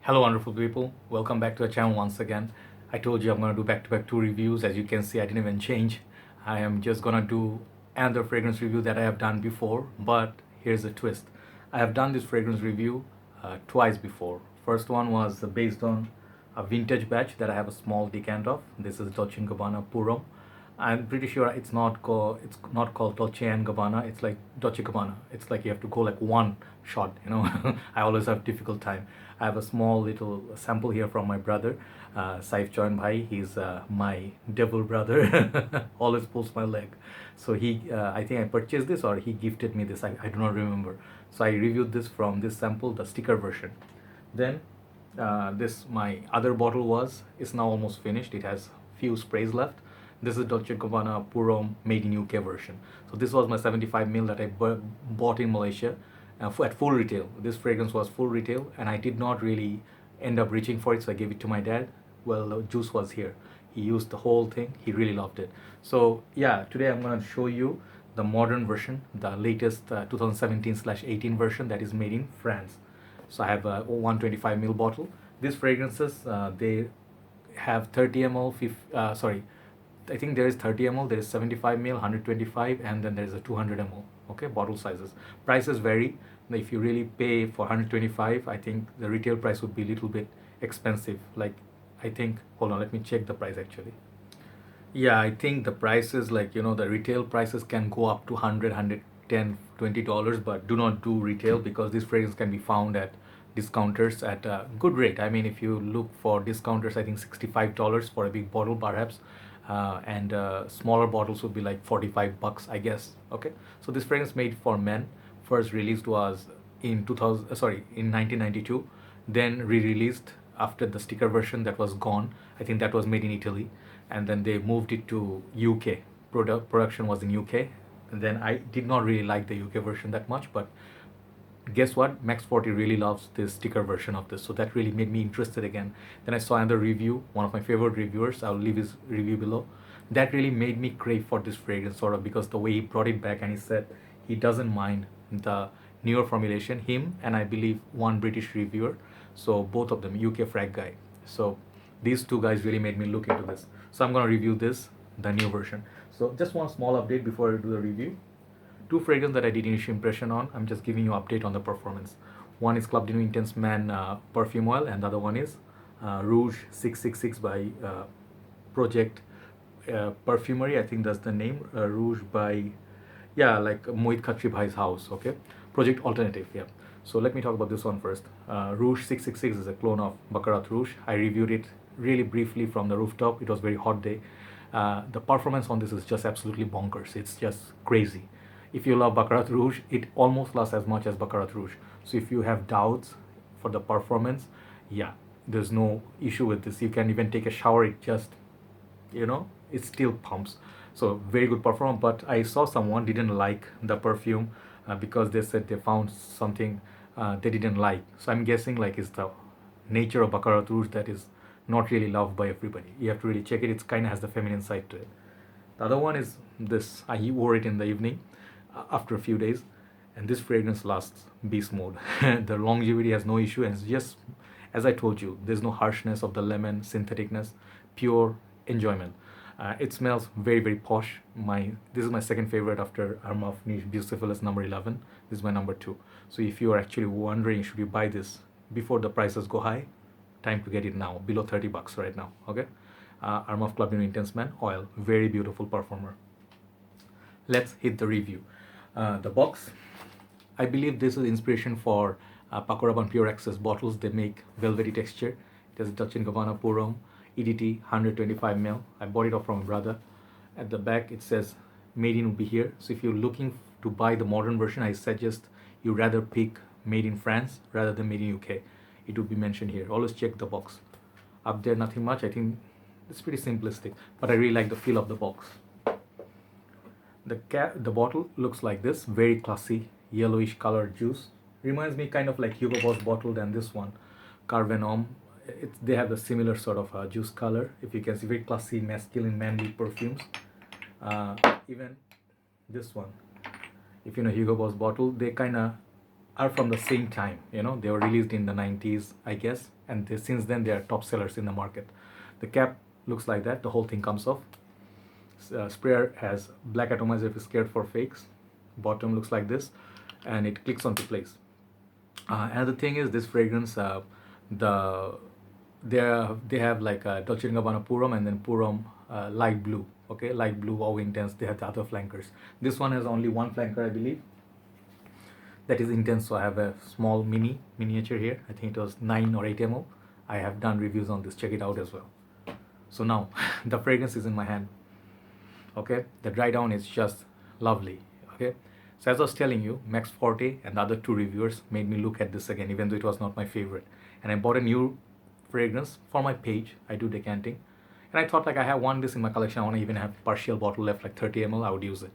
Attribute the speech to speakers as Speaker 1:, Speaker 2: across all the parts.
Speaker 1: Hello, wonderful people. Welcome back to the channel once again. I told you I'm going to do back-to-back two reviews. As you can see, I didn't even change. I am just going to do another fragrance review that I have done before, but here's a twist. I have done this fragrance review twice before. First one was based on a vintage batch that I have a small decant of. This is Dolce&Gabbana Purom. I'm pretty sure it's not called Dolce and Gabbana. It's like Dolce Gabbana. It's like you have to go like one shot. I always have difficult time. I have a small little sample here from my brother, Saif Join Bhai. He's my devil brother. Always pulls my leg. So I think I purchased this or he gifted me this. I do not remember. So I reviewed this from this sample, the sticker version. Then this my other bottle is now almost finished. It has few sprays left. This is Dolce Gabbana Purom made in UK version. So this was my 75 ml that I bought in Malaysia at full retail. This fragrance was full retail and I did not really end up reaching for it, so I gave it to my dad. Well, juice was here. He used the whole thing. He really loved it. So yeah, today I'm going to show you the modern version, the latest 2017/18 version that is made in France. So I have a 125 ml bottle. These fragrances, they have 30 ml, sorry, I think there is 30 ml, there is 75 ml, 125, and then there is a 200 ml. Okay, bottle sizes. Prices vary. If you really pay for 125, I think the retail price would be a little bit expensive. Like, I think, hold on, let me check the price actually. Yeah, I think the prices, like, the retail prices can go up to 100, 110, $20, but do not do retail because these fragrances can be found at discounters at a good rate. I mean, if you look for discounters, I think $65 for a big bottle perhaps, and smaller bottles would be like 45 bucks, I guess. Okay, so this fragrance made for men first released was in 2000, sorry, in 1992, then re-released after the sticker version that was gone. I think that was made in Italy, and then they moved it to UK. Production was in UK, and then I did not really like the UK version that much, but guess what, Max 40 really loves this sticker version of this, so that really made me interested again. Then I saw another review, one of my favorite reviewers, I'll leave his review below, that really made me crave for this fragrance, sort of, because the way he brought it back and he said he doesn't mind the newer formulation, him and I believe one British reviewer, so both of them UK frag guy. So these two guys really made me look into this, so I'm going to review this, the new version. So just one small update before I do the review. Two fragrances that I did initial impression on. I'm just giving you update on the performance. One is Club de Nuit Intense Man perfume oil, and the other one is Rouge 666 by Project Perfumery. I think that's the name. Rouge by, yeah, like Mohit Khatri Bhai's house. Okay, Project Alternative. Yeah. So let me talk about this one first. Rouge 666 is a clone of Baccarat Rouge. I reviewed it really briefly from the rooftop. It was a very hot day. The performance on this is just absolutely bonkers. It's just crazy. If you love Baccarat Rouge, it almost lasts as much as Baccarat Rouge. So if you have doubts for the performance, yeah, there's no issue with this. You can even take a shower, it just, it still pumps. So very good performance, but I saw someone didn't like the perfume because they said they found something they didn't like. So I'm guessing like it's the nature of Baccarat Rouge that is not really loved by everybody. You have to really check it. It kind of has the feminine side to it. The other one is this. I wore it in the evening after a few days, and this fragrance lasts beast mode. The longevity has no issue, and it's just, as I told you, there's no harshness of the lemon, syntheticness, pure enjoyment. It smells very, very posh. This is my second favorite after Homme of Niche Beautiful is number 11. This is my number 2. So if you are actually wondering should you buy this before the prices go high, time to get it now, below 30 bucks right now. Okay, Arm of Club Intense Man oil, very beautiful performer. Let's hit the review. The box, I believe this is inspiration for Paco Rabanne Pure Access bottles. They make velvety texture. It has Dolce & Gabbana Purom EDT 125 ml. I bought it off from a brother. At the back it says made in will be here. So if you're looking to buy the modern version, I suggest you rather pick made in France rather than made in UK. It would be mentioned here. Always check the box. Up there, nothing much. I think it's pretty simplistic, but I really like the feel of the box. The bottle looks like this, very classy, yellowish colored juice. Reminds me kind of like Hugo Boss bottle than this one, Homme. They have a similar sort of juice color. If you can see, very classy, masculine, manly perfumes. Even this one, if you know Hugo Boss bottle, they kind of are from the same time. They were released in the 90s, I guess, and since then they are top sellers in the market. The cap looks like that. The whole thing comes off. Sprayer has black atomizer if you're scared for fakes. Bottom looks like this, and it clicks onto place. Another thing is this fragrance. The they have like Dolce&Gabbana Purum and then Purum light blue. Okay, light blue or intense. They have the other flankers. This one has only one flanker, I believe. That is Intenso. I have a small miniature here. I think it was 9 or 8 ml. I have done reviews on this. Check it out as well. So now the fragrance is in my hand. Okay, the dry down is just lovely. Okay, so as I was telling you, Max Forte and the other two reviewers made me look at this again, even though it was not my favorite. And I bought a new fragrance for my page. I do decanting, and I thought like I have one this in my collection. I want to even have partial bottle left, like 30 ml. I would use it.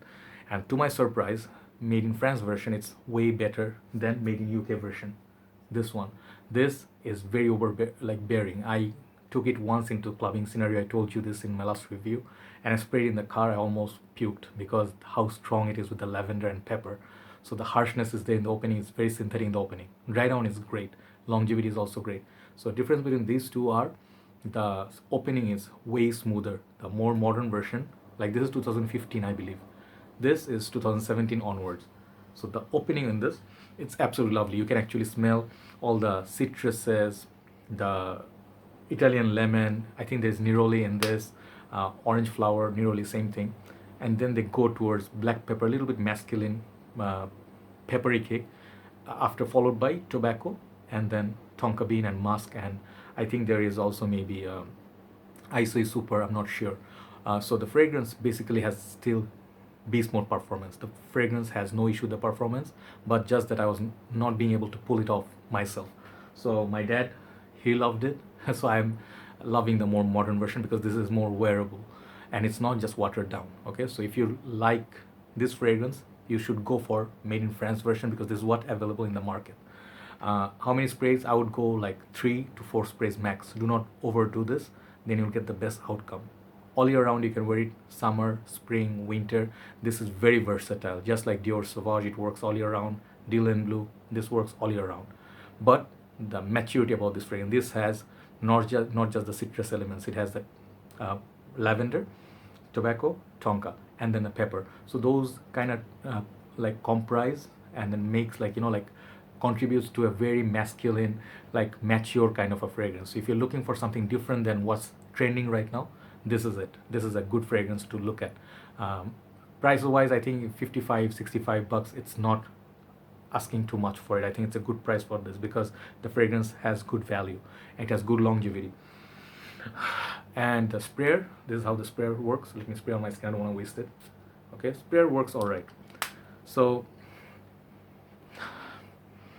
Speaker 1: And to my surprise, made in France version, it's way better than made in UK version. This is very bearing. I took it once into clubbing scenario. I told you this in my last review, and I sprayed in the car. I almost puked because how strong it is with the lavender and pepper. So the harshness is there in the opening. It's very synthetic in the opening. Dry down is great. Longevity is also great. So difference between these two are the opening is way smoother. The more modern version, like this is 2015, I believe. This is 2017 onwards. So the opening in this, it's absolutely lovely. You can actually smell all the citruses, the Italian lemon. I think there's neroli in this, orange flower, neroli, same thing. And then they go towards black pepper, a little bit masculine, peppery kick, after followed by tobacco, and then tonka bean and musk. And I think there is also maybe ISO super, I'm not sure. So the fragrance basically has still beast mode performance. The fragrance has no issue with the performance, but just that I was not being able to pull it off myself. So my dad, he loved it. So I'm loving the more modern version because this is more wearable and it's not just watered down. Okay, so if you like this fragrance, you should go for made in France version because this is what available in the market. How many sprays? I would go like 3 to 4 sprays max. Do not overdo this, then you'll get the best outcome. All year round you can wear it, summer, spring, winter. This is very versatile, just like Dior Sauvage, it works all year round. Dylan Blue, this works all year round. But the maturity about this fragrance, this has not just the citrus elements, it has the lavender, tobacco, tonka, and then the pepper. So those kind of like comprise and then makes like contributes to a very masculine, like mature kind of a fragrance. So if you're looking for something different than what's trending right now, this is it. This is a good fragrance to look at. Price wise, I think 55, 65 bucks, it's not asking too much for it. I think it's a good price for this because the fragrance has good value. It has good longevity. And the sprayer, this is how the sprayer works. Let me spray on my skin, I don't want to waste it. Okay, sprayer works all right. So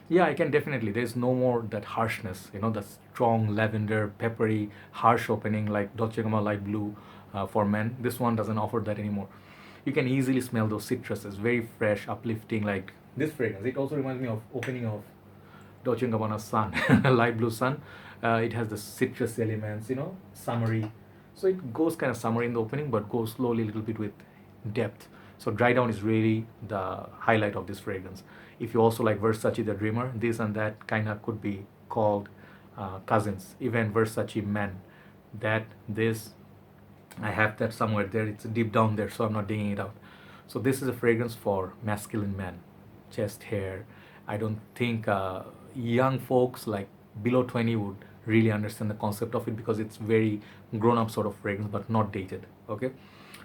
Speaker 1: yeah, I can definitely, there's no more that harshness, the strong lavender, peppery, harsh opening like Dolce&Gabbana Light Blue for men. This one doesn't offer that anymore. You can easily smell those citruses, very fresh, uplifting, like this fragrance. It also reminds me of opening of Dolce&Gabbana Sun, Light Blue Sun. It has the citrus elements, summery. So it goes kind of summery in the opening, but goes slowly a little bit with depth. So dry down is really the highlight of this fragrance. If you also like Versace the Dreamer, this and that kind of could be called cousins. Even Versace Men, this, I have that somewhere there. It's deep down there, so I'm not digging it out. So this is a fragrance for masculine men, chest hair. I don't think young folks like below 20 would really understand the concept of it because it's very grown-up sort of fragrance, but not dated. Okay.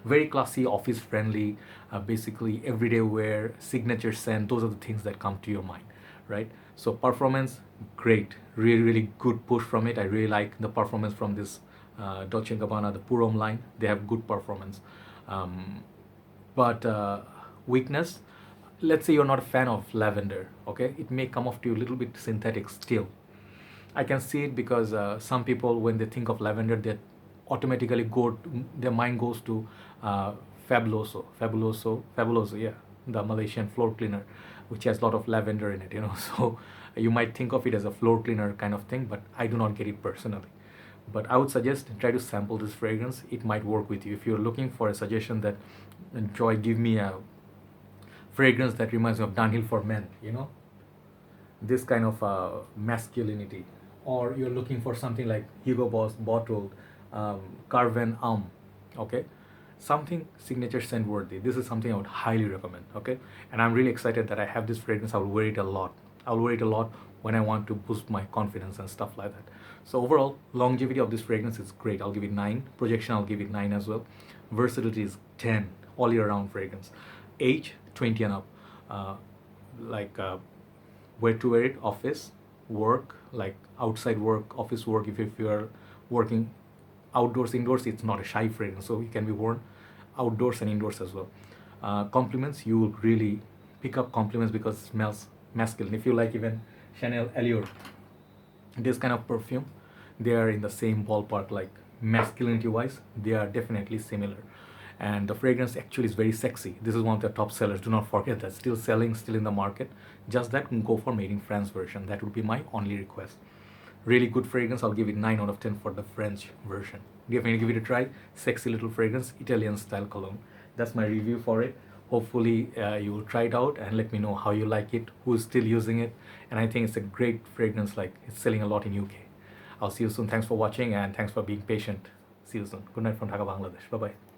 Speaker 1: Very classy, office friendly, basically everyday wear, signature scent. Those are the things that come to your mind, right? So performance, great, really good push from it. I really like the performance from this Dolce&Gabbana, the Purum line. They have good performance. But weakness, let's say you're not a fan of lavender, okay? It may come off to you a little bit synthetic still. I can see it because some people, when they think of lavender, they automatically their mind goes to Fabuloso, yeah, the Malaysian floor cleaner, which has a lot of lavender in it, So you might think of it as a floor cleaner kind of thing, but I do not get it personally. But I would suggest try to sample this fragrance. It might work with you. If you're looking for a suggestion that, Joy, give me a fragrance that reminds me of Downhill for Men, this kind of masculinity, or you're looking for something like Hugo Boss bottled Carven okay, something signature scent worthy, this is something I would highly recommend. Okay, and I'm really excited that I have this fragrance. I'll wear it a lot. I'll wear it a lot when I want to boost my confidence and stuff like that. So overall longevity of this fragrance is great. I'll give it 9. Projection, I'll give it 9 as well. Versatility is 10. All year round fragrance. Age 20 and up. Like where to wear it: office, work, like outside work, office work. If you are working outdoors, indoors, it's not a shy fragrance, so it can be worn outdoors and indoors as well. Compliments, you will really pick up compliments because it smells masculine. If you like even Chanel Allure, this kind of perfume, they are in the same ballpark, like masculinity wise they are definitely similar. And the fragrance actually is very sexy. This is one of the top sellers, do not forget that. Still selling, still in the market. Just that, go for made in France version. That would be my only request. Really good fragrance. I'll give it 9 out of 10 for the French version. Definitely give it a try. Sexy little fragrance, Italian style cologne. That's my review for it. Hopefully you will try it out and let me know how you like it, who's still using it. And I think it's a great fragrance, like it's selling a lot in UK. I'll see you soon. Thanks for watching and thanks for being patient. See you soon. Good night from Dhaka, Bangladesh. Bye bye.